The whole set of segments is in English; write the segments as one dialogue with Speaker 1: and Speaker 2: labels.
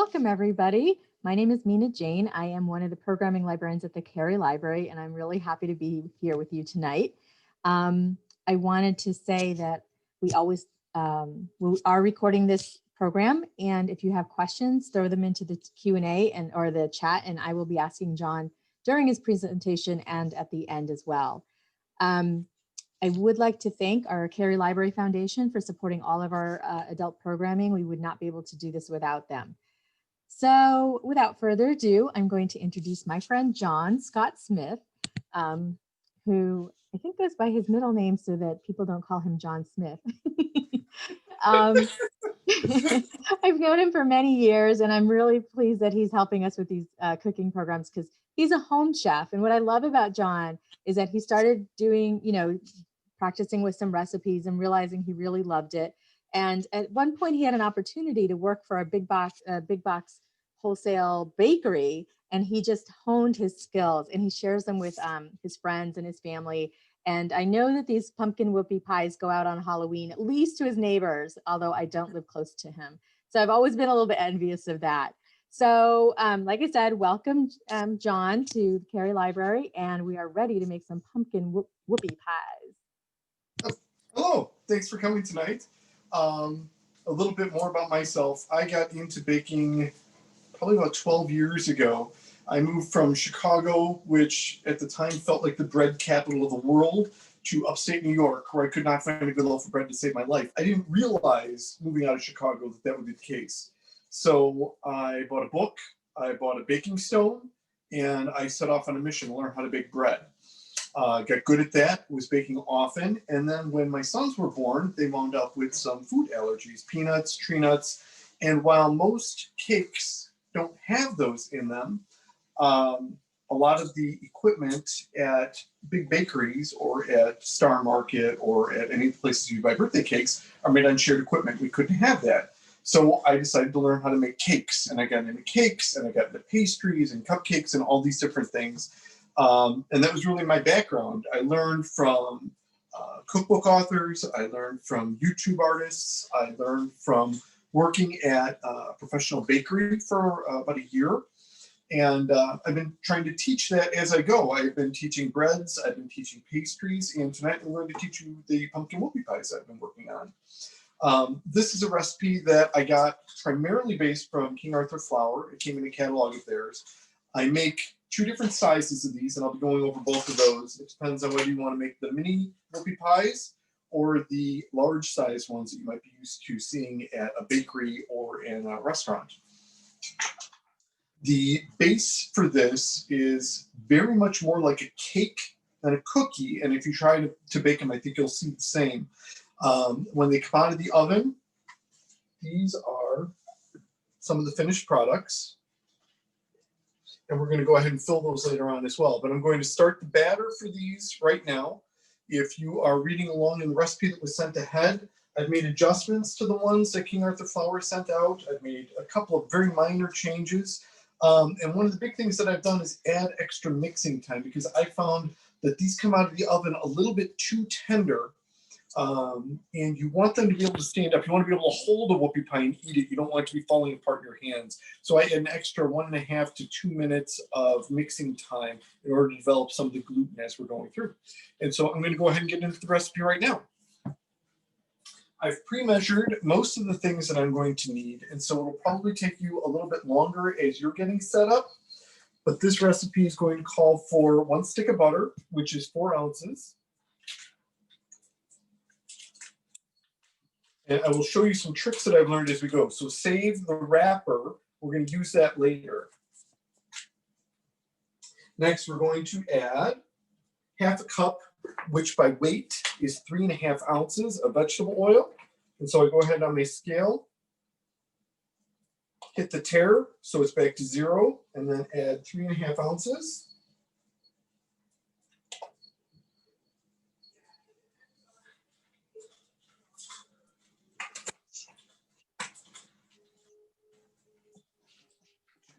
Speaker 1: Welcome, everybody. My name is Mina Jane. I am one of the programming librarians at the Cary Library, and I'm really happy to be here with you tonight. I wanted to say that we always we are recording this program, and if you have questions, throw them into the Q&A or the chat, and I will be asking John during his presentation and at the end as well. I would like to thank our Cary Library Foundation for supporting all of our adult programming. We would not be able to do this without them. So without further ado, I'm going to introduce my friend John Scott Smith, who I think goes by his middle name so that people don't call him John Smith. I've known him for many years, and I'm really pleased that he's helping us with these cooking programs because he's a home chef. And what I love about John is that he started doing, practicing with some recipes and realizing he really loved it. And at one point he had an opportunity to work for a big box wholesale bakery, and he just honed his skills and he shares them with his friends and his family. And I know that these pumpkin whoopie pies go out on Halloween, at least to his neighbors, although I don't live close to him. So I've always been a little bit envious of that. So like I said, welcome John to the Cary Library, and we are ready to make some pumpkin whoopie pies.
Speaker 2: Hello, thanks for coming tonight. A little bit more about myself. I got into baking probably about 12 years ago. I moved from Chicago, which at the time felt like the bread capital of the world, to upstate New York, where I could not find a good loaf of bread to save my life. I didn't realize moving out of Chicago that would be the case. So I bought a book, I bought a baking stone, and I set off on a mission to learn how to bake bread. Got good at that, was baking often, and then when my sons were born, they wound up with some food allergies, peanuts, tree nuts, and while most cakes don't have those in them, a lot of the equipment at big bakeries or at Star Market or at any places you buy birthday cakes are made on shared equipment. We couldn't have that. So I decided to learn how to make cakes, and I got into cakes, and I got into pastries and cupcakes and all these different things. And that was really my background. I learned from cookbook authors. I learned from YouTube artists. I learned from working at a professional bakery for about a year. And I've been trying to teach that as I go. I've been teaching breads. I've been teaching pastries. And tonight I'm going to teach you the pumpkin whoopie pies I've been working on. This is a recipe that I got primarily based from King Arthur flour. It came in a catalog of theirs. I make two different sizes of these, and I'll be going over both of those. It depends on whether you want to make the mini whoopie pies or the large size ones that you might be used to seeing at a bakery or in a restaurant. The base for this is very much more like a cake than a cookie, and if you try to bake them, I think you'll see the same. When they come out of the oven, these are some of the finished products. And we're going to go ahead and fill those later on as well. But I'm going to start the batter for these right now. If you are reading along in the recipe that was sent ahead, I've made adjustments to the ones that King Arthur flour sent out. I've made a couple of very minor changes. And one of the big things that I've done is add extra mixing time, because I found that these come out of the oven a little bit too tender. And you want them to be able to stand up. You want to be able to hold a whoopie pie and eat it. You don't want it to be falling apart in your hands. So I add an extra 1.5 to 2 minutes of mixing time in order to develop some of the gluten as we're going through. And so I'm going to go ahead and get into the recipe right now. I've pre-measured most of the things that I'm going to need, and so it'll probably take you a little bit longer as you're getting set up. But this recipe is going to call for 1 stick of butter, which is 4 ounces. And I will show you some tricks that I've learned as we go. So save the wrapper. We're going to use that later. Next, we're going to add 1/2 cup, which by weight is 3.5 ounces of vegetable oil. And so I go ahead on my scale, hit the tare, so it's back to 0, and then add 3.5 ounces.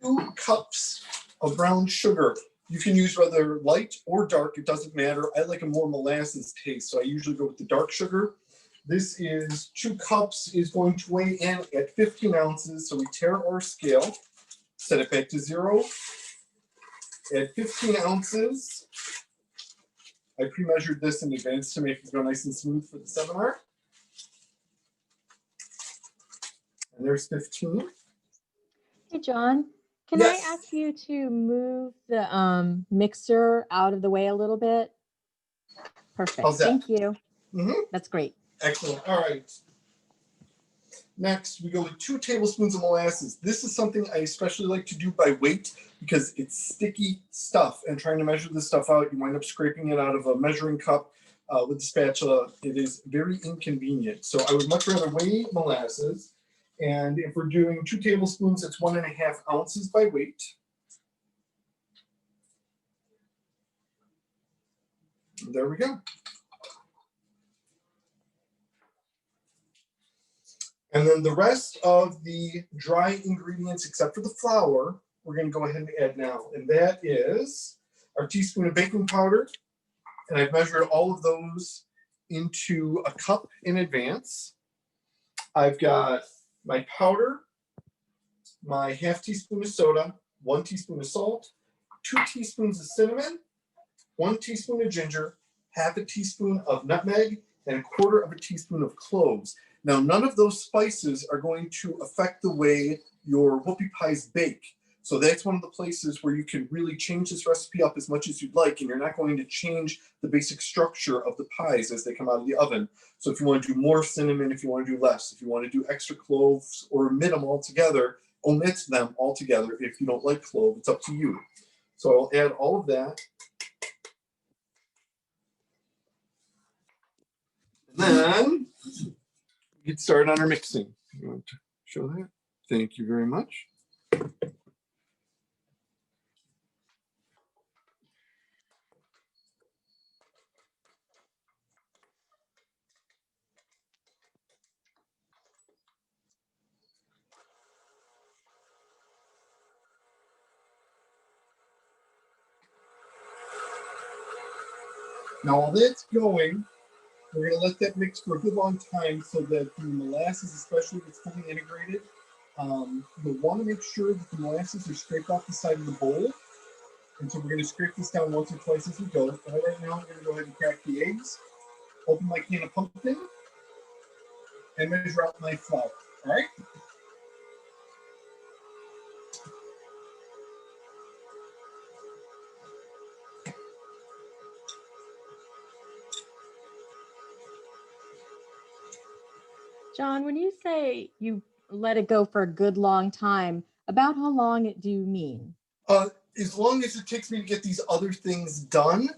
Speaker 2: Two cups of brown sugar. You can use whether light or dark, it doesn't matter. I like a more molasses taste, so I usually go with the dark sugar. This is 2 cups is going to weigh in at 15 ounces. So we tear our scale, set it back to 0. Add 15 ounces. I pre-measured this in advance to make it go nice and smooth for the seminar. And there's 15.
Speaker 1: Hey, John, can
Speaker 2: Yes.
Speaker 1: I ask you to move the mixer out of the way a little bit? Perfect.
Speaker 2: How's that?
Speaker 1: Thank you.
Speaker 2: Mm-hmm.
Speaker 1: That's great.
Speaker 2: Excellent. All right. Next, we go with 2 tablespoons of molasses. This is something I especially like to do by weight because it's sticky stuff. And trying to measure this stuff out, you wind up scraping it out of a measuring cup with a spatula. It is very inconvenient. So I would much rather weigh molasses. And if we're doing 2 tablespoons, it's 1.5 ounces by weight. There we go. And then the rest of the dry ingredients, except for the flour, we're going to go ahead and add now. And that is our teaspoon of baking powder. And I've measured all of those into a cup in advance. I've got my powder, my half teaspoon of soda, 1 teaspoon of salt, 2 teaspoons of cinnamon, 1 teaspoon of ginger, half a teaspoon of nutmeg, and 1/4 teaspoon of cloves. Now, none of those spices are going to affect the way your whoopie pies bake. So that's one of the places where you can really change this recipe up as much as you'd like, and you're not going to change the basic structure of the pies as they come out of the oven. So if you want to do more cinnamon, if you want to do less, if you want to do extra cloves or omit them altogether, omit them altogether. If you don't like clove, it's up to you. So I'll add all of that. And then get started on our mixing. You want to show that? Thank you very much. Now, while that's going, we're going to let that mix for a good long time so that the molasses, especially if it's fully integrated, you'll want to make sure that the molasses are scraped off the side of the bowl. And so we're going to scrape this down once or twice as we go. But right now, I'm going to go ahead and crack the eggs, open my can of pumpkin, and measure out my flour. All right?
Speaker 1: John, when you say you let it go for a good long time, about how long do you mean?
Speaker 2: As long as it takes me to get these other things done,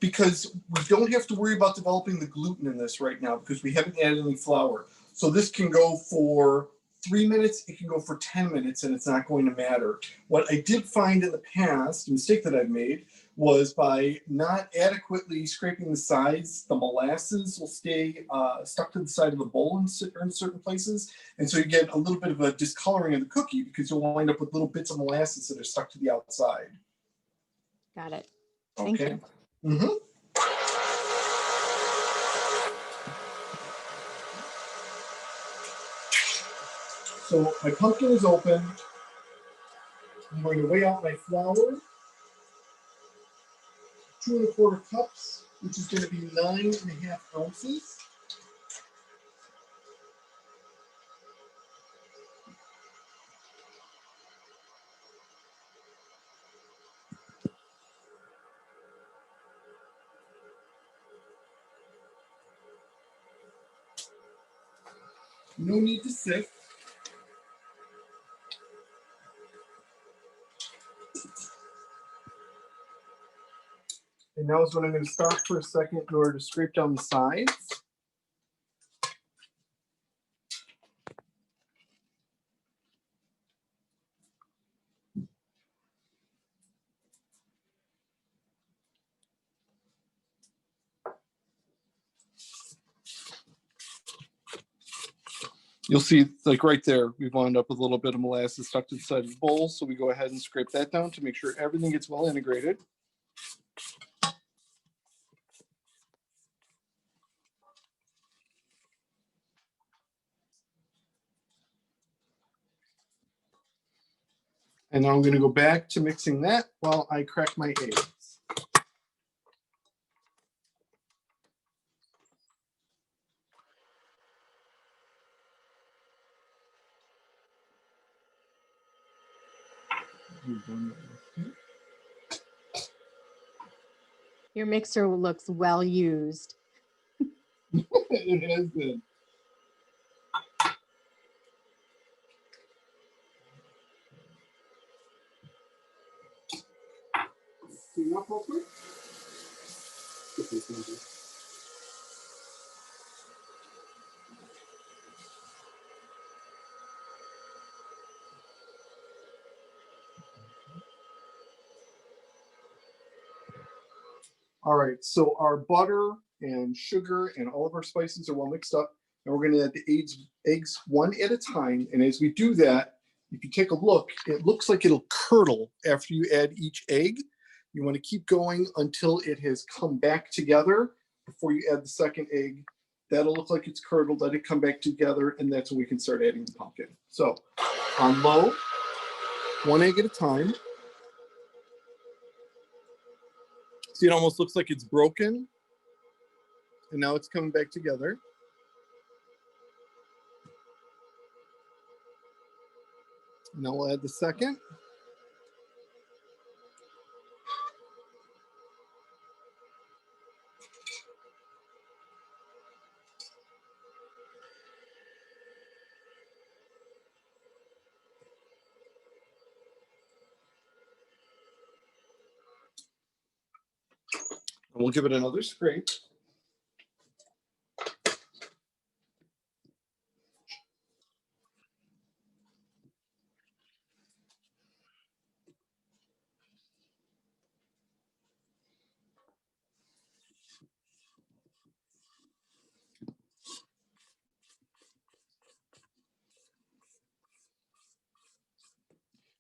Speaker 2: because we don't have to worry about developing the gluten in this right now because we haven't added any flour. So this can go for 3 minutes, it can go for 10 minutes, and it's not going to matter. What I did find in the past, a mistake that I've made, was by not adequately scraping the sides, the molasses will stay stuck to the side of the bowl in certain places. And so you get a little bit of a discoloring of the cookie because you'll wind up with little bits of molasses that are stuck to the outside.
Speaker 1: Got it. Thank you.
Speaker 2: Mm-hmm. So my pumpkin is open. I'm going to weigh out my flour. 2 1/4 cups, which is going to be 9.5 ounces. No need to sift. And now is when I'm going to stop for a second in order to scrape down the sides. You'll see, like right there, we've wound up with a little bit of molasses stuck to the side of the bowl. So we go ahead and scrape that down to make sure everything gets well integrated. And now I'm going to go back to mixing that while I crack my eggs.
Speaker 1: Your mixer looks well used.
Speaker 2: It has been. All right, so our butter and sugar and all of our spices are well mixed up. And we're going to add the eggs one at a time. And as we do that, if you take a look, it looks like it'll curdle after you add each egg. You want to keep going until it has come back together before you add the second egg. That'll look like it's curdled, let it come back together, and that's when we can start adding the pumpkin. So on low, one egg at a time. See, it almost looks like it's broken. And now it's coming back together. Now we'll add the second. And we'll give it another scrape.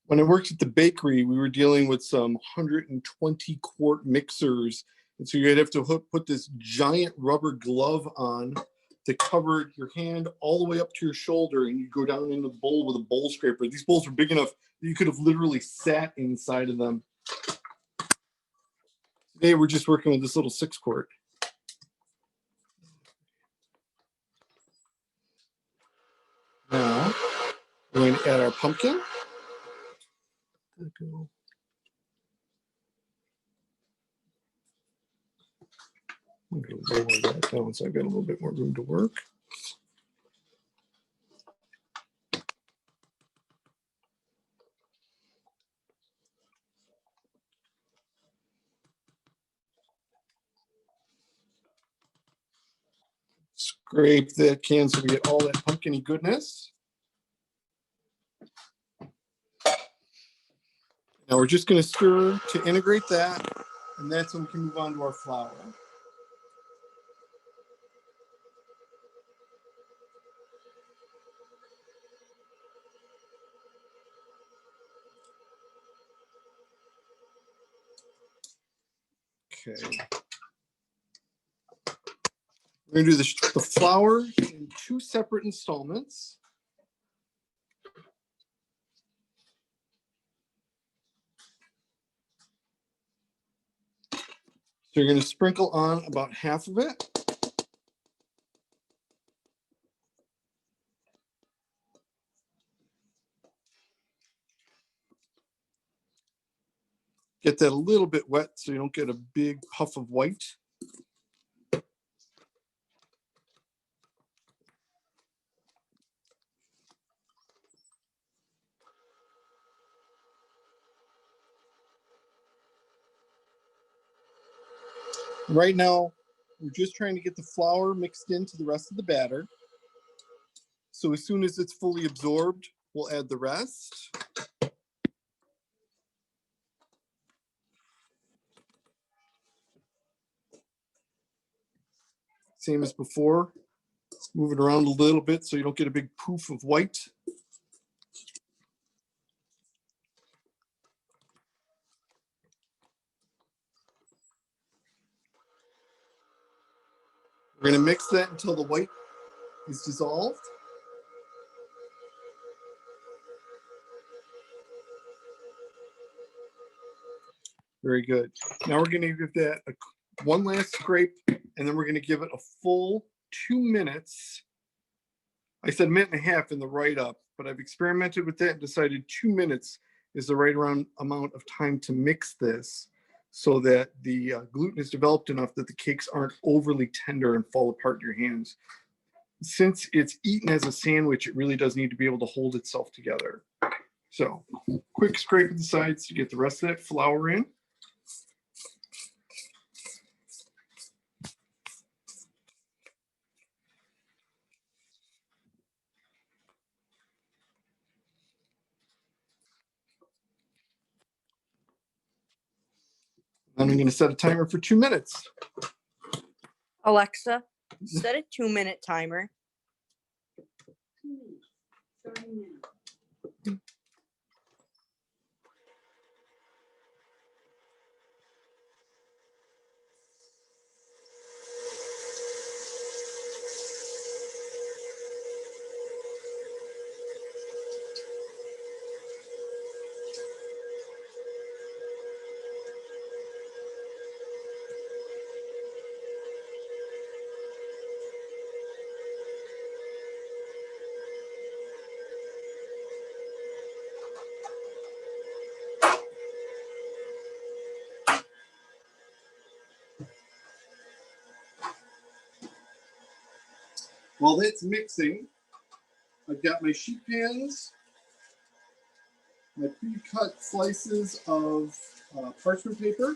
Speaker 2: When I worked at the bakery, we were dealing with some 120 quart mixers. And so you'd have to put this giant rubber glove on to cover your hand all the way up to your shoulder. And you go down into the bowl with a bowl scraper. These bowls were big enough that you could have literally sat inside of them. Today, we're just working with this little 6 quart. Now, we're going to add our pumpkin. I'm going to lower that down so I've got a little bit more room to work. Scrape that can so we get all that pumpkin-y goodness. Now we're just going to stir to integrate that, and that's when we can move on to our flour. Okay. We're going to do the flour in 2 separate installments. So you're going to sprinkle on about half of it. Get that a little bit wet so you don't get a big puff of white. Right now, we're just trying to get the flour mixed into the rest of the batter. So as soon as it's fully absorbed, we'll add the rest. Same as before, move it around a little bit so you don't get a big poof of white. We're going to mix that until the white is dissolved. Very good. Now we're going to give that one last scrape, and then we're going to give it a full 2 minutes. I said 1.5 minutes in the write-up, but I've experimented with that and decided 2 minutes is the right amount of time to mix this so that the gluten is developed enough that the cakes aren't overly tender and fall apart in your hands. Since it's eaten as a sandwich, it really does need to be able to hold itself together. So, quick scrape of the sides to get the rest of that flour in. Then I'm going to set a timer for 2 minutes.
Speaker 3: Alexa, set a 2-minute timer.
Speaker 2: While that's mixing, I've got my sheet pans, my pre-cut slices of parchment paper.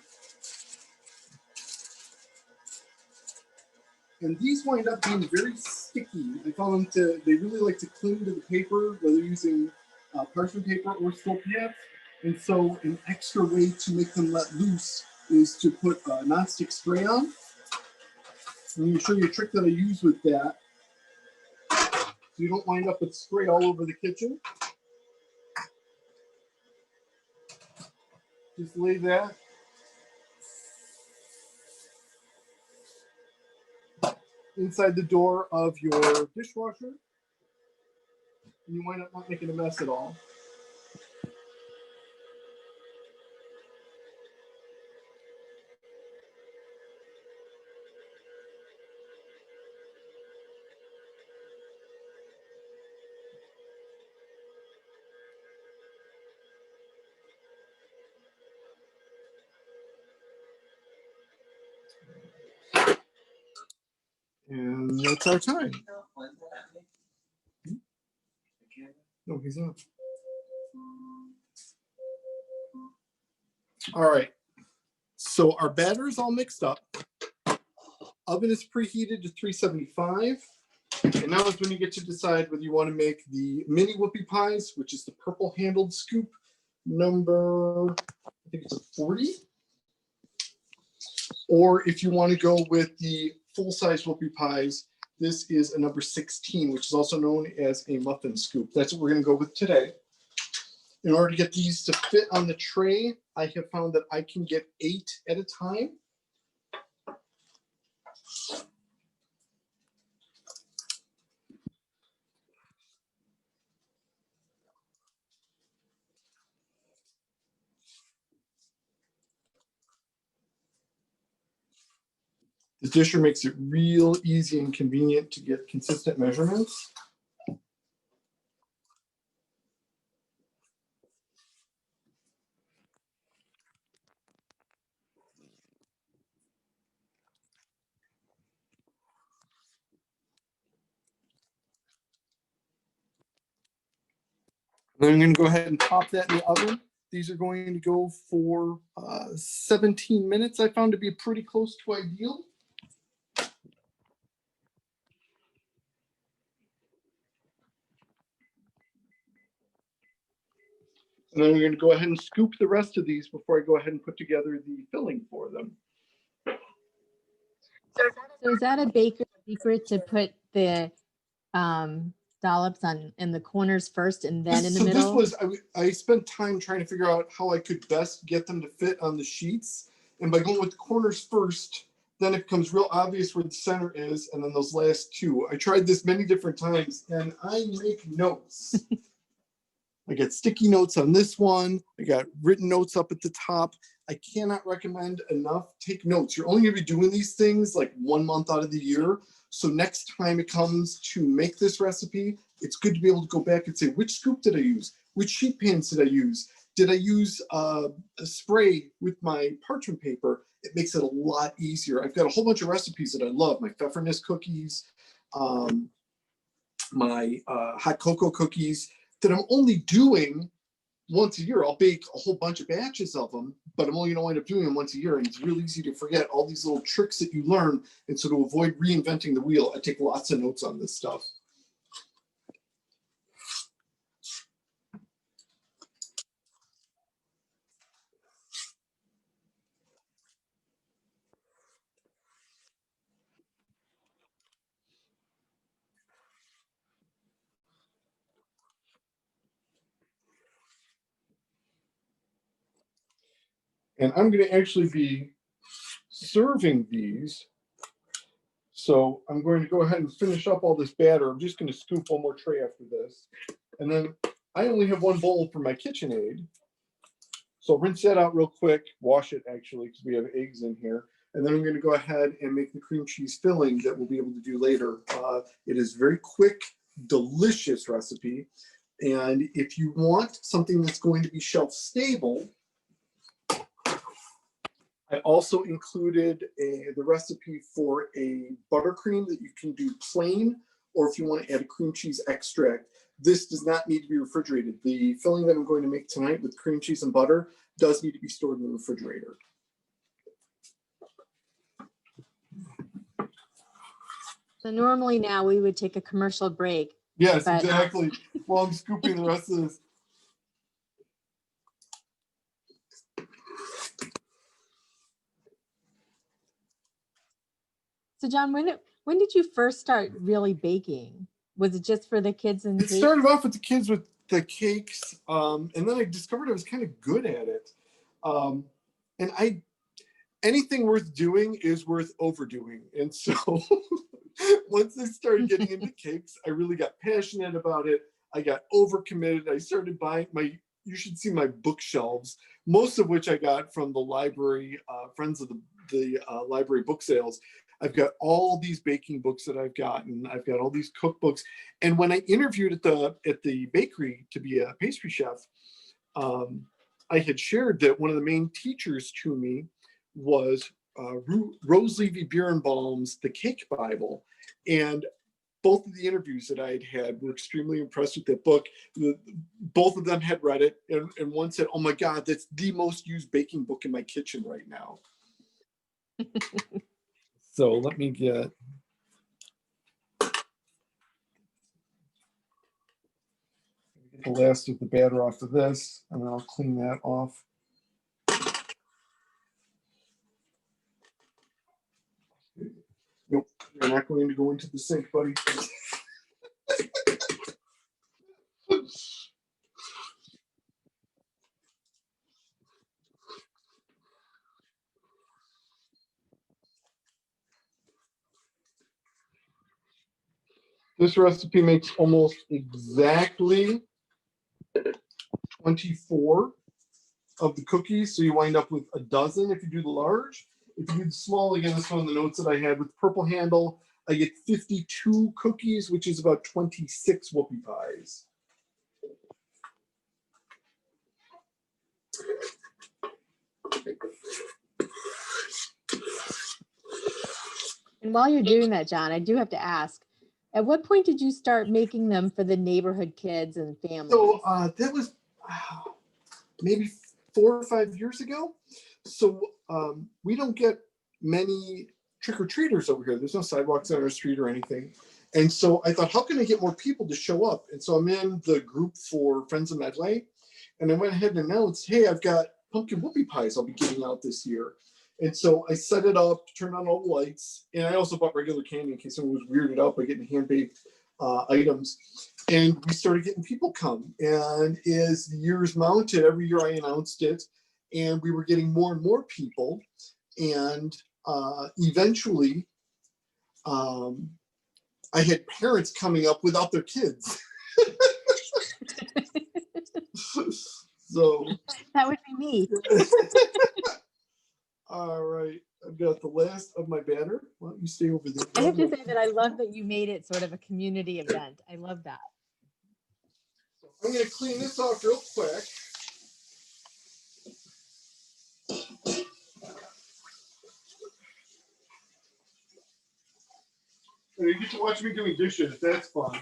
Speaker 2: And these wind up being very sticky. I found they really like to cling to the paper, whether using parchment paper or soap yet. And so an extra way to make them let loose is to put a nonstick spray on. I'm going to show you a trick that I use with that, so you don't wind up with spray all over the kitchen. Just lay that inside the door of your dishwasher, and you wind up not making a mess at all. And that's our time. No, he's not. All right. So our batter is all mixed up. Oven is preheated to 375. And now is when you get to decide whether you want to make the mini whoopie pies, which is the purple handled scoop number, I think it's a 40. Or if you want to go with the full-size whoopie pies, this is a number 16, which is also known as a muffin scoop. That's what we're going to go with today. In order to get these to fit on the tray, I have found that I can get 8 at a time. The disher makes it real easy and convenient to get consistent measurements. Then I'm going to go ahead and pop that in the oven. These are going to go for 17 minutes. I found to be pretty close to ideal. And then we're going to go ahead and scoop the rest of these before I go ahead and put together the filling for them.
Speaker 1: So is that a baker's secret to put the dollops in the corners first and then in the middle?
Speaker 2: This was, I spent time trying to figure out how I could best get them to fit on the sheets. And by going with the corners first, then it becomes real obvious where the center is, and then those last two. I tried this many different times, and I make notes. I got sticky notes on this one. I got written notes up at the top. I cannot recommend enough. Take notes. You're only going to be doing these things like 1 month out of the year. So next time it comes to make this recipe, it's good to be able to go back and say, which scoop did I use? Which sheet pans did I use? Did I use a spray with my parchment paper? It makes it a lot easier. I've got a whole bunch of recipes that I love. My pfeffernuss cookies, my hot cocoa cookies that I'm only doing once a year. I'll bake a whole bunch of batches of them, but I'm only going to wind up doing them once a year. And it's really easy to forget all these little tricks that you learn. And so to avoid reinventing the wheel, I take lots of notes on this stuff. And I'm going to actually be serving these. So I'm going to go ahead and finish up all this batter. I'm just going to scoop one more tray after this. And then I only have one bowl for my KitchenAid. So rinse that out real quick, wash it actually, because we have eggs in here. And then I'm going to go ahead and make the cream cheese filling that we'll be able to do later. It is very quick, delicious recipe. And if you want something that's going to be shelf stable, I also included the recipe for a buttercream that you can do plain, or if you want to add a cream cheese extract. This does not need to be refrigerated. The filling that I'm going to make tonight with cream cheese and butter does need to be stored in the refrigerator.
Speaker 1: So normally now we would take a commercial break.
Speaker 2: Yes, exactly. While I'm scooping the rest of this.
Speaker 1: So John, when did you first start really baking? Was it just for the kids and
Speaker 2: It started off with the kids with the cakes, and then I discovered I was kind of good at it. And anything worth doing is worth overdoing. And so once I started getting into cakes, I really got passionate about it. I got overcommitted. I started buying you should see my bookshelves, most of which I got from the library, friends of the library book sales. I've got all these baking books that I've gotten. I've got all these cookbooks. And when I interviewed at the bakery to be a pastry chef, I had shared that one of the main teachers to me was Rose Levy Birnbaum's The Cake Bible. And both of the interviews that I had were extremely impressed with that book. Both of them had read it, and one said, "Oh my God, that's the most used baking book in my kitchen right now." So let me get the last of the batter off of this, and then I'll clean that off. Nope, you're not going to go into the sink, buddy. This recipe makes almost exactly 24 of the cookies, so you wind up with a dozen if you do the large. If you do the small, again, this one of the notes that I had with purple handle, I get 52 cookies, which is about 26 whoopie pies.
Speaker 1: And while you're doing that, John, I do have to ask, at what point did you start making them for the neighborhood kids and families?
Speaker 2: So that was maybe 4 or 5 years ago. So we don't get many trick-or-treaters over here. There's no sidewalks on our street or anything. And so I thought, how can I get more people to show up? And so I'm in the group for Friends of Medway. And I went ahead and announced, hey, I've got pumpkin whoopie pies I'll be giving out this year. And so I set it up, turned on all the lights, and I also bought regular candy in case someone was weirded out by getting hand-baked items. And we started getting people come. And as the years mounted, every year I announced it, and we were getting more and more people. And eventually, I had parents coming up without their kids. So,
Speaker 1: That would be me.
Speaker 2: all right. I've got the last of my batter. Why don't you stay over there?
Speaker 1: I have to say that I love that you made it sort of a community event. I love that.
Speaker 2: I'm going to clean this off real quick. And you get to watch me doing dishes. That's fun.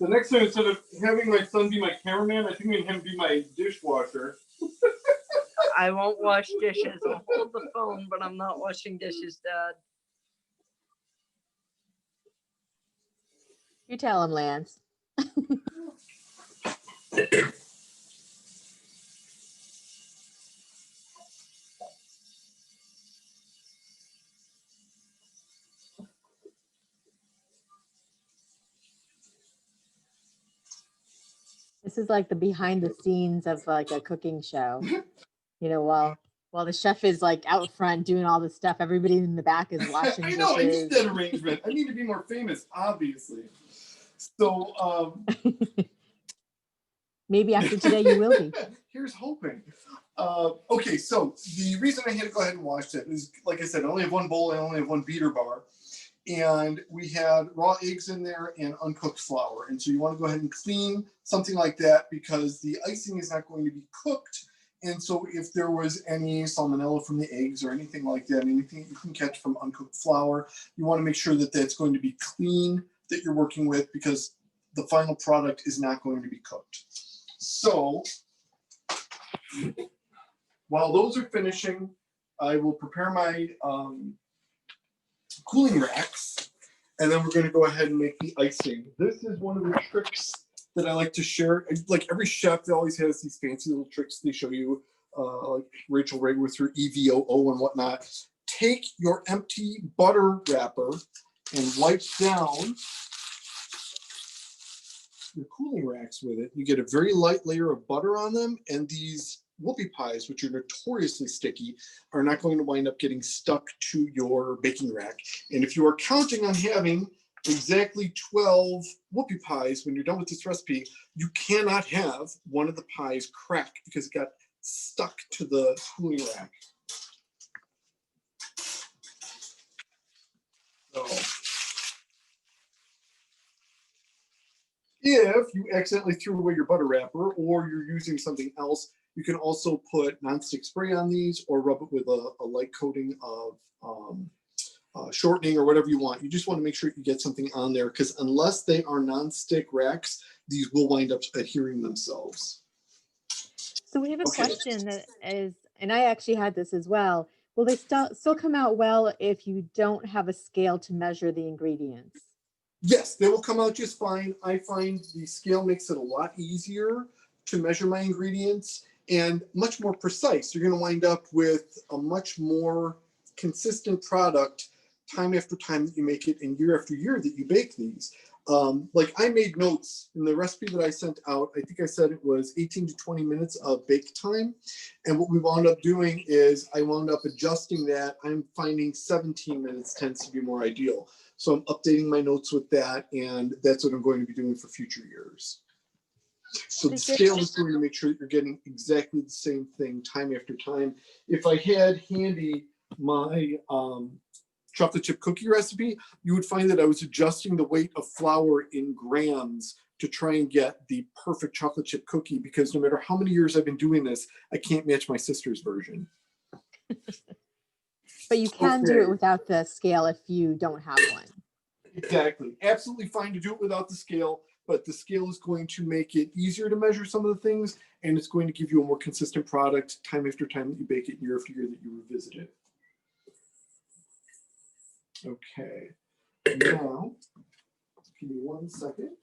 Speaker 2: The next time, instead of having my son be my cameraman, I think I'm going to have him be my dishwasher.
Speaker 3: I won't wash dishes. I'll hold the phone, but I'm not washing dishes, Dad.
Speaker 1: You tell him, Lance. This is like the behind the scenes of like a cooking show. You know, while the chef is like out front doing all the stuff, everybody in the back is washing
Speaker 2: I know, I need
Speaker 1: dishes.
Speaker 2: that arrangement. I need to be more famous, obviously. So,
Speaker 1: Maybe after today you will be.
Speaker 2: Here's hoping. Okay, so the reason I had to go ahead and wash it is, like I said, I only have one bowl, I only have one beater bar. And we had raw eggs in there and uncooked flour. And so you want to go ahead and clean something like that because the icing is not going to be cooked. And so if there was any salmonella from the eggs or anything like that, anything you can catch from uncooked flour, you want to make sure that that's going to be clean that you're working with because the final product is not going to be cooked. So while those are finishing, I will prepare my cooling racks, and then we're going to go ahead and make the icing. This is one of the tricks that I like to share. Like every chef always has these fancy little tricks they show you, like Rachel Ray with her EVOO and whatnot. Take your empty butter wrapper and wipe down your cooling racks with it. You get a very light layer of butter on them, and these whoopie pies, which are notoriously sticky, are not going to wind up getting stuck to your baking rack. And if you are counting on having exactly 12 whoopie pies when you're done with this recipe, you cannot have one of the pies crack because it got stuck to the cooling rack. So if you accidentally threw away your butter wrapper or you're using something else, you can also put nonstick spray on these or rub it with a light coating of shortening or whatever you want. You just want to make sure you get something on there because unless they are nonstick racks, these will wind up adhering themselves.
Speaker 1: So we have a question that is, and I actually had this as well. Will they still come out well if you don't have a scale to measure the ingredients?
Speaker 2: Yes, they will come out just fine. I find the scale makes it a lot easier to measure my ingredients and much more precise. You're going to wind up with a much more consistent product time after time that you make it and year after year that you bake these. Like I made notes in the recipe that I sent out. I think I said it was 18 to 20 minutes of bake time. And what we wound up doing is I wound up adjusting that. I'm finding 17 minutes tends to be more ideal. So I'm updating my notes with that. And that's what I'm going to be doing for future years. So the scale is going to make sure that you're getting exactly the same thing time after time. If I had handy my chocolate chip cookie recipe, you would find that I was adjusting the weight of flour in grams to try and get the perfect chocolate chip cookie because no matter how many years I've been doing this, I can't match my sister's version.
Speaker 1: But you can do it without the scale if you don't have one.
Speaker 2: Exactly. Absolutely fine to do it without the scale, but the scale is going to make it easier to measure some of the things, and it's going to give you a more consistent product time after time that you bake it, year after year that you revisit it. Okay. Now, give me 1 second.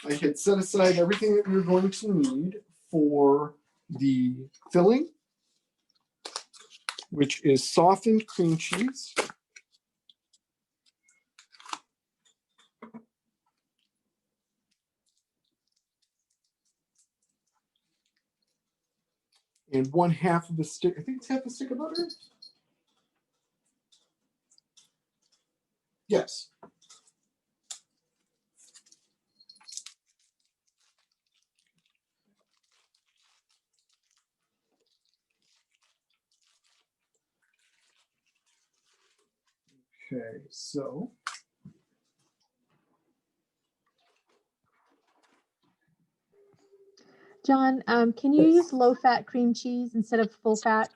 Speaker 2: I had set aside everything that we were going to need for the filling, which is softened cream cheese, and 1/2 of a stick. I think it's half a stick of butter. Yes. Okay, so
Speaker 1: John, can you use low-fat cream cheese instead of full-fat?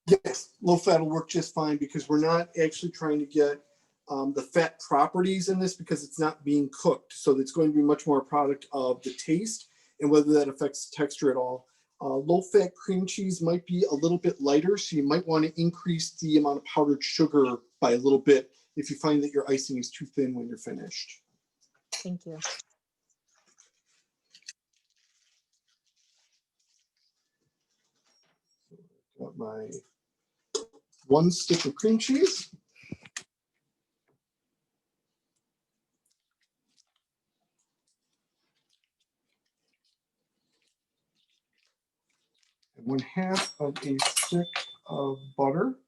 Speaker 2: yes, low fat will work just fine because we're not actually trying to get the fat properties in this because it's not being cooked. So it's going to be much more a product of the taste and whether that affects the texture at all. Low fat cream cheese might be a little bit lighter, so you might want to increase the amount of powdered sugar by a little bit if you find that your icing is too thin when you're finished.
Speaker 1: Thank you.
Speaker 2: Got my 1 stick of cream cheese. And 1/2 of a stick of butter.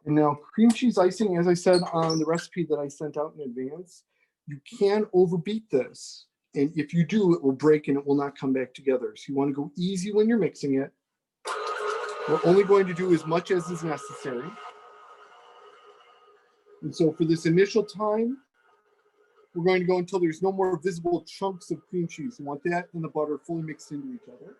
Speaker 2: And now cream cheese icing, as I said on the recipe that I sent out in advance, you can overbeat this. And if you do, it will break and it will not come back together. So you want to go easy when you're mixing it. We're only going to do as much as is necessary. And so for this initial time, we're going to go until there's no more visible chunks of cream cheese. You want that and the butter fully mixed into each other.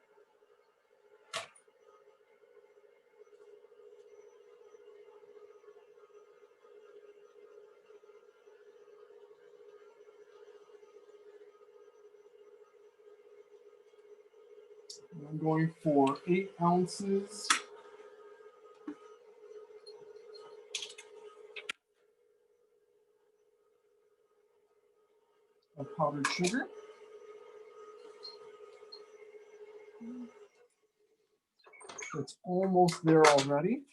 Speaker 2: And I'm going for 8 ounces of powdered sugar. It's almost there already.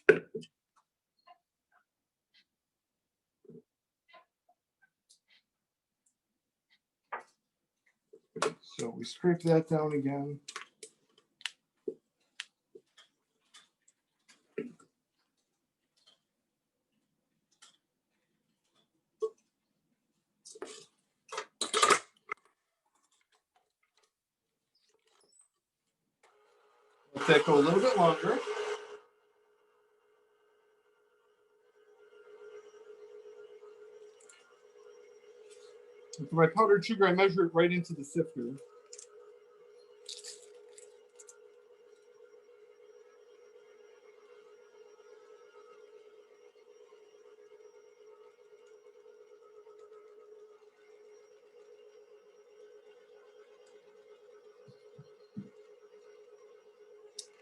Speaker 2: So we scrape that down again. Let that go a little bit longer. And for my powdered sugar, I measure it right into the sifter.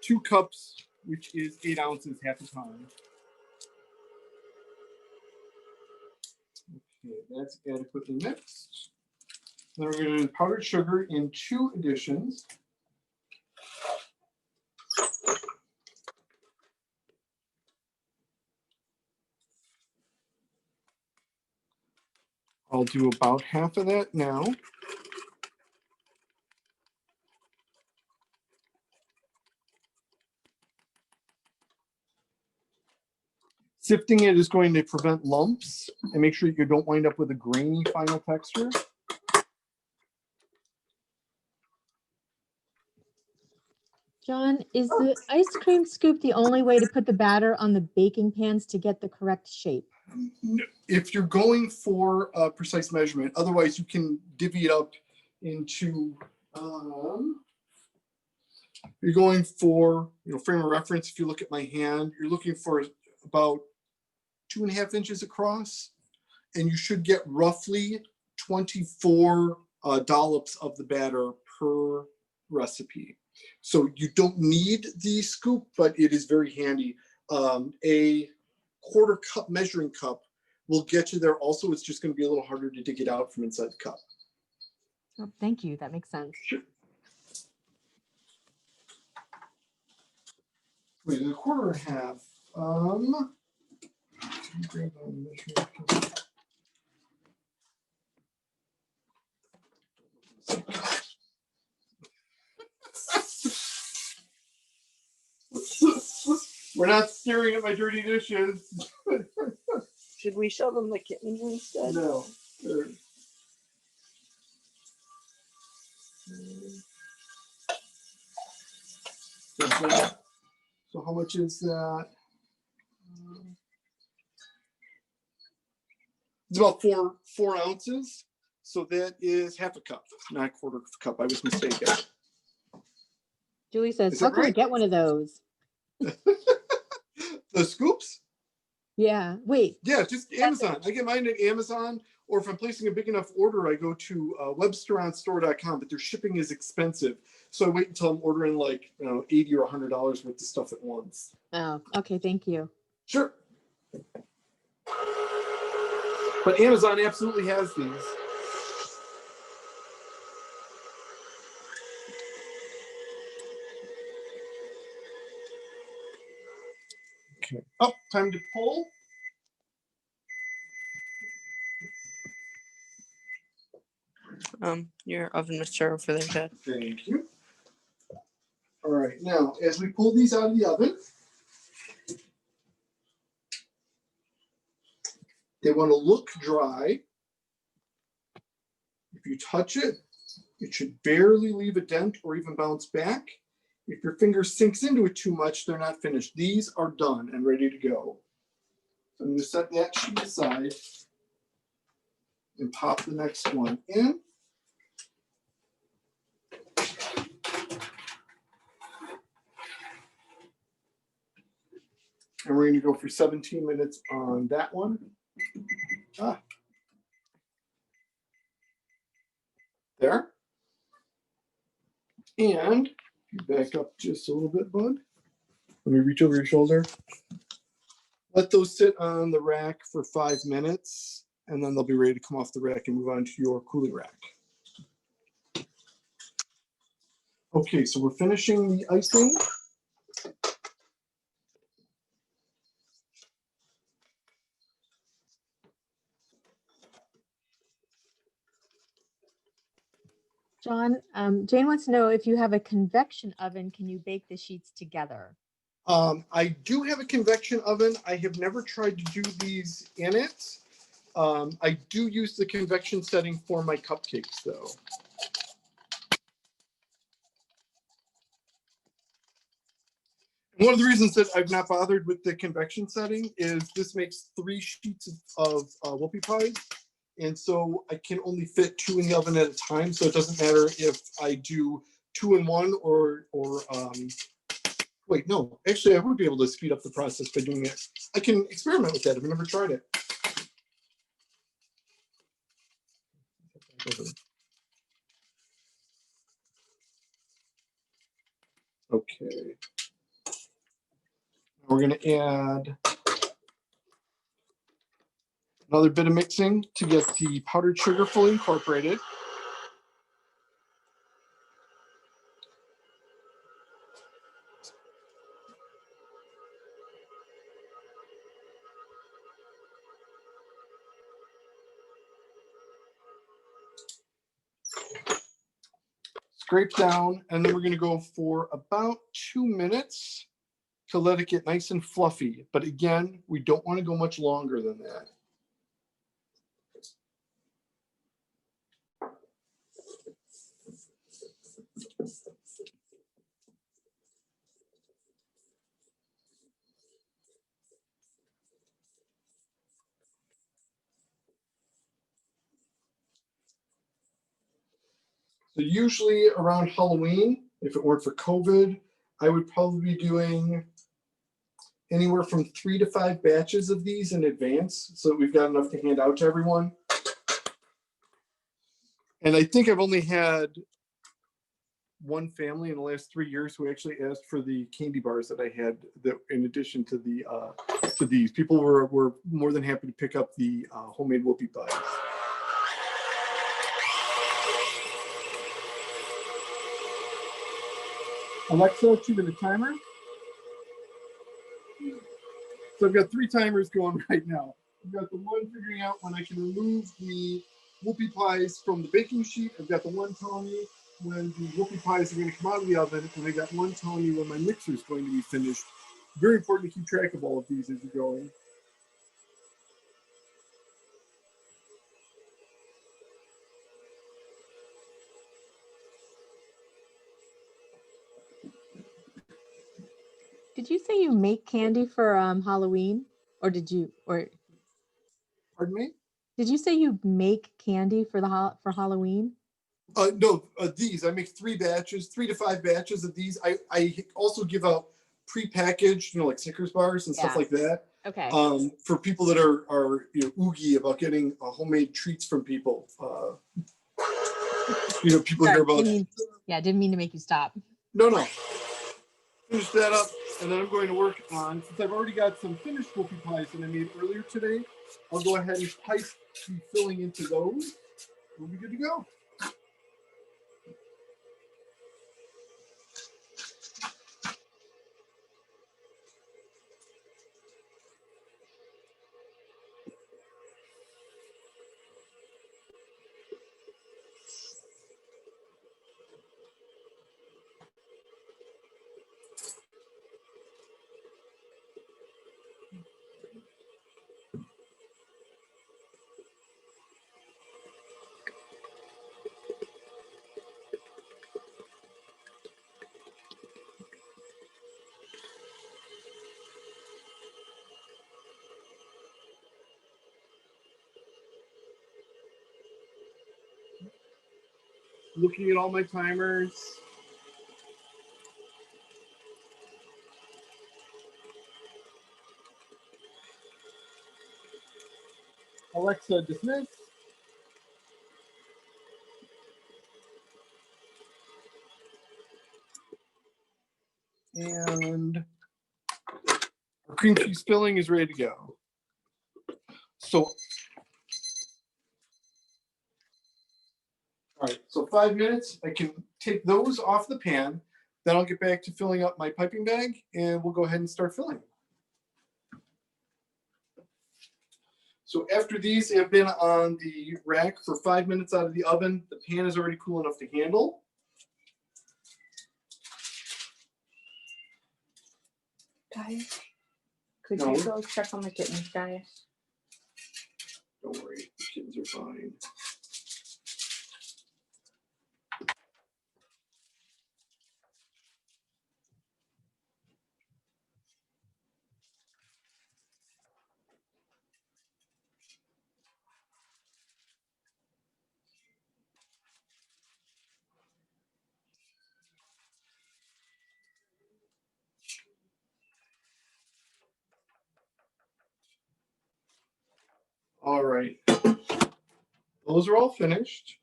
Speaker 2: Two cups, which is 8 ounces, half a time. Okay, that's adequately mixed. Then we're going to do powdered sugar in 2 additions. I'll do about half of that now. Sifting it is going to prevent lumps and make sure you don't wind up with a grainy final texture.
Speaker 1: John, is the ice cream scoop the only way to put the batter on the baking pans to get the correct shape?
Speaker 2: If you're going for a precise measurement, otherwise you can divvy it up into, you're going for, frame of reference. If you look at my hand, you're looking for about 2.5 inches across, and you should get roughly 24 dollops of the batter per recipe. So you don't need the scoop, but it is very handy. A quarter cup measuring cup will get you there. Also, it's just going to be a little harder to dig it out from inside the cup.
Speaker 1: Oh, thank you. That makes sense.
Speaker 2: Sure. Wait, a quarter and a half. Grab a measuring cup. We're not staring at my dirty dishes.
Speaker 3: Should we show them the kittens instead?
Speaker 2: No. So how much is that? It's about four ounces. So that is half a cup, not a quarter of a cup. I was mistaken.
Speaker 1: Julie says,
Speaker 2: Is
Speaker 1: how
Speaker 2: that
Speaker 1: can we
Speaker 2: right?
Speaker 1: get one of those?
Speaker 2: The scoops?
Speaker 1: Yeah. Wait.
Speaker 2: Yeah, just Amazon. I get mine at Amazon, or if I'm placing a big enough order, I go to webstoreonstore.com, but their shipping is expensive. So I wait until I'm ordering like $80 or $100 worth of stuff at once.
Speaker 1: Oh, okay. Thank you.
Speaker 2: Sure. But Amazon absolutely has these. Okay. Oh, time to pull.
Speaker 3: Your oven mitts are over there, Dad.
Speaker 2: Thank you. All right, now as we pull these out of the oven, they want to look dry. If you touch it, it should barely leave a dent or even bounce back. If your finger sinks into it too much, they're not finished. These are done and ready to go. So I'm going to set that sheet aside and pop the next one in. And we're going to go for 17 minutes on that one. There. And you back up just a little bit, bud. Let me reach over your shoulder. Let those sit on the rack for 5 minutes, and then they'll be ready to come off the rack and move on to your cooling rack. Okay, so we're finishing the icing.
Speaker 1: John, Jane wants to know if you have a convection oven, can you bake the sheets together?
Speaker 2: I do have a convection oven. I have never tried to do these in it. I do use the convection setting for my cupcakes, though. One of the reasons that I've not bothered with the convection setting is this makes 3 sheets of whoopie pies. And so I can only fit 2 in the oven at a time. So it doesn't matter if I do 2 in 1 or wait, no, actually I would be able to speed up the process by doing it. I can experiment with that. I've never tried it. Okay. We're going to add another bit of mixing to get the powdered sugar fully incorporated. Scrape down, and then we're going to go for about 2 minutes to let it get nice and fluffy. But again, we don't want to go much longer than that. So usually around Halloween, if it weren't for COVID, I would probably be doing anywhere from 3 to 5 batches of these in advance so that we've got enough to hand out to everyone. And I think I've only had one family in the last 3 years who actually asked for the candy bars that I had, that in addition to the to these. People were more than happy to pick up the homemade whoopie pies. Alexa, cue the timer. So I've got 3 timers going right now. I've got the one figuring out when I can remove the whoopie pies from the baking sheet. I've got the one telling me when the whoopie pies are going to come out of the oven. And I got one telling me when my mixer is going to be finished. Very important to keep track of all of these as you're going.
Speaker 1: Did you say you make candy for Halloween, or
Speaker 2: Pardon me?
Speaker 1: did you say you make candy for for Halloween?
Speaker 2: No, these. I make 3 batches, 3 to 5 batches of these. I also give out pre-packaged, like Snickers bars and stuff like that.
Speaker 1: Okay.
Speaker 2: For people that are oogie about getting homemade treats from people. People
Speaker 1: Sorry,
Speaker 2: hear about.
Speaker 1: Didn't mean to make you stop.
Speaker 2: No. Finish that up, and then I'm going to work on, since I've already got some finished whoopie pies that I made earlier today, I'll go ahead and pipe the filling into those. We'll be good to go. Looking at all my timers. Alexa, dismiss. And our cream cheese filling is ready to go. So, all right, so 5 minutes, I can take those off the pan. Then I'll get back to filling up my piping bag and we'll go ahead and start filling. So after these have been on the rack for 5 minutes out of the oven, the pan is already cool enough to handle.
Speaker 3: Guys, could
Speaker 2: No.
Speaker 3: you go check on the kittens, guys?
Speaker 2: Don't worry, the kittens are fine. All right, those are all finished.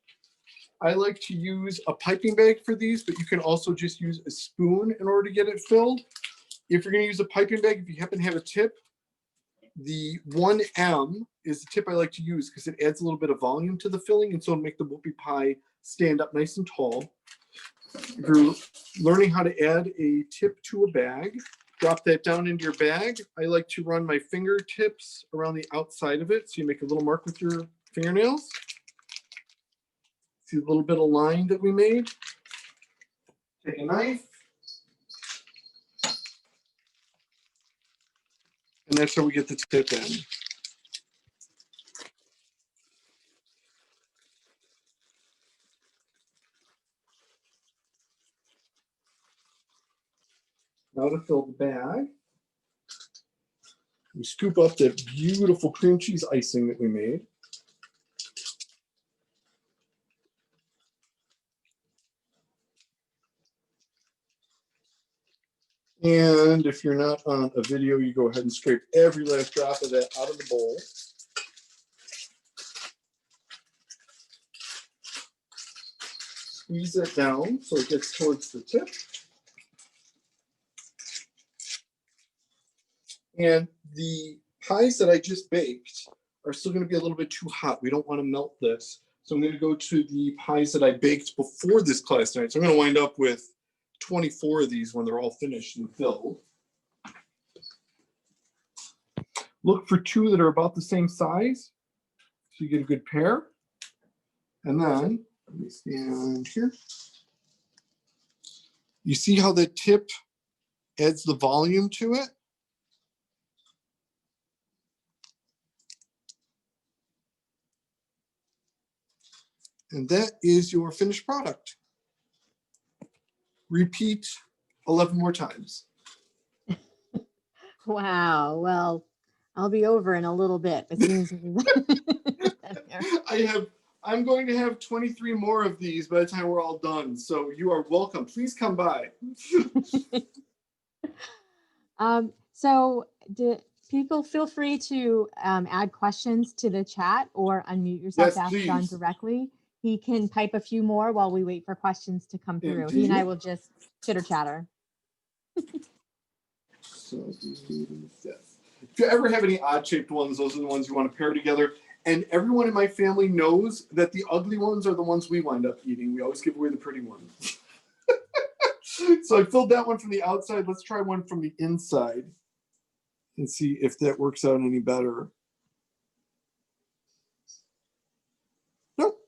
Speaker 2: I like to use a piping bag for these, but you can also just use a spoon in order to get it filled. If you're going to use a piping bag, if you happen to have a tip, the 1M is the tip I like to use because it adds a little bit of volume to the filling, and so it'll make the whoopie pie stand up nice and tall. If you're learning how to add a tip to a bag, drop that down into your bag. I like to run my fingertips around the outside of it, so you make a little mark with your fingernails. See the little bit of line that we made? Take a knife. And that's how we get the tip in. Now to fill the bag, we scoop up that beautiful cream cheese icing that we made. And if you're not on a video, you go ahead and scrape every last drop of that out of the bowl. squeeze it down so it gets towards the tip. And the pies that I just baked are still going to be a little bit too hot. We don't want to melt this. So I'm going to go to the pies that I baked before this class tonight. So I'm going to wind up with 24 of these when they're all finished and filled. Look for 2 that are about the same size so you get a good pair. And then, let me stand here. You see how the tip adds the volume to it? And that is your finished product. Repeat 11 more times.
Speaker 1: Wow. Well, I'll be over in a little bit. As soon as
Speaker 2: I'm going to have 23 more of these by the time we're all done. So you are welcome. Please come by.
Speaker 1: So people feel free to add questions to the chat or unmute yourself to ask John directly. He can type a few more while we wait for questions to come through. Indeed. He and I will just chitter chatter.
Speaker 2: So, yes. If you ever have any odd shaped ones, those are the ones you want to pair together. And everyone in my family knows that the ugly ones are the ones we wind up eating. We always give away the pretty ones. So I filled that one from the outside. Let's try one from the inside and see if that works out any better. Nope.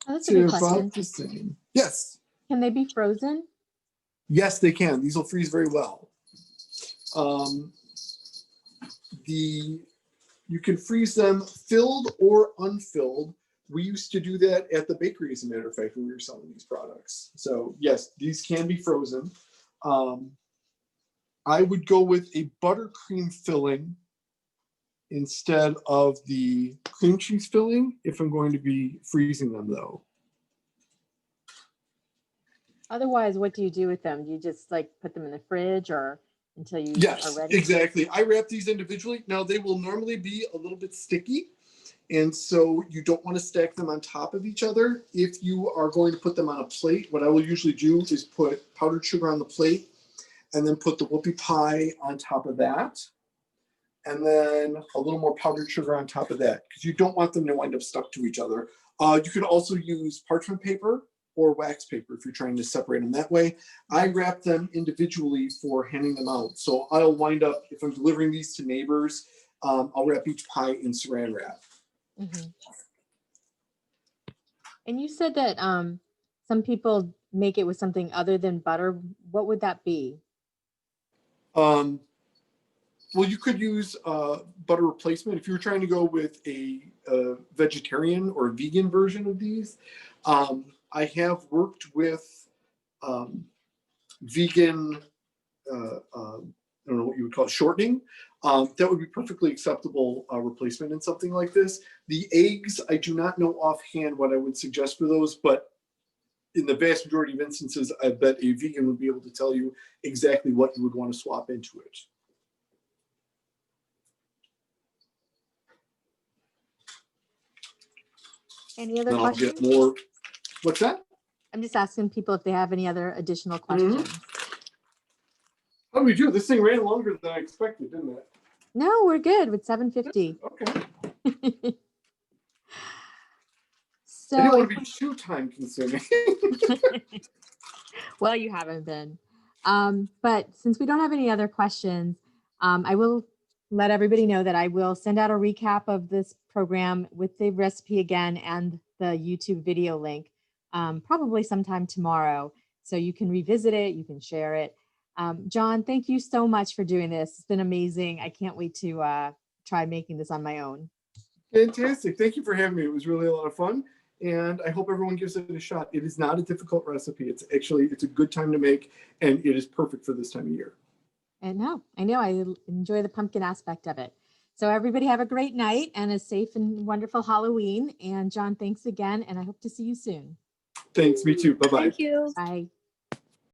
Speaker 1: Oh, that's a good question.
Speaker 2: About the same. Yes.
Speaker 1: Can they be frozen?
Speaker 2: Yes, they can. These will freeze very well. You can freeze them filled or unfilled. We used to do that at the bakery, as a matter of fact, when we were selling these products. So yes, these can be frozen. I would go with a buttercream filling instead of the cream cheese filling if I'm going to be freezing them, though.
Speaker 1: Otherwise, what do you do with them? Do you just like put them in the fridge or until you are ready?
Speaker 2: Exactly. I wrap these individually. Now they will normally be a little bit sticky, and so you don't want to stack them on top of each other. If you are going to put them on a plate, what I will usually do is put powdered sugar on the plate and then put the whoopie pie on top of that, and then a little more powdered sugar on top of that, because you don't want them to wind up stuck to each other. You can also use parchment paper or wax paper if you're trying to separate them that way. I wrap them individually for handing them out. So I'll wind up, if I'm delivering these to neighbors, I'll wrap each pie in saran wrap.
Speaker 1: Mm-hmm. And you said that some people make it with something other than butter. What would that be?
Speaker 2: Well, you could use butter replacement. If you were trying to go with a vegetarian or vegan version of these, I have worked with vegan, I don't know what you would call it, shortening. That would be perfectly acceptable replacement in something like this. The eggs, I do not know offhand what I would suggest for those, but in the vast majority of instances, I bet a vegan would be able to tell you exactly what you would want to swap into it.
Speaker 1: Any other
Speaker 2: Then
Speaker 1: questions?
Speaker 2: I'll get more. What's that?
Speaker 1: I'm just asking people if they have any other additional questions.
Speaker 2: How do we do? This thing ran longer than I expected, didn't it?
Speaker 1: No, we're good with 7:50.
Speaker 2: Okay.
Speaker 1: So
Speaker 2: I didn't want to be too time consuming.
Speaker 1: Well, you haven't been. But since we don't have any other questions, I will let everybody know that I will send out a recap of this program with the recipe again and the YouTube video link, probably sometime tomorrow. So you can revisit it, you can share it. John, thank you so much for doing this. It's been amazing. I can't wait to try making this on my own.
Speaker 2: Fantastic. Thank you for having me. It was really a lot of fun. And I hope everyone gives it a shot. It is not a difficult recipe. It's a good time to make, and it is perfect for this time of year.
Speaker 1: And no, I know I enjoy the pumpkin aspect of it. So everybody have a great night and a safe and wonderful Halloween. And John, thanks again. And I hope to see you soon.
Speaker 2: Thanks. Me too. Bye-bye.
Speaker 3: Thank you.
Speaker 1: Bye.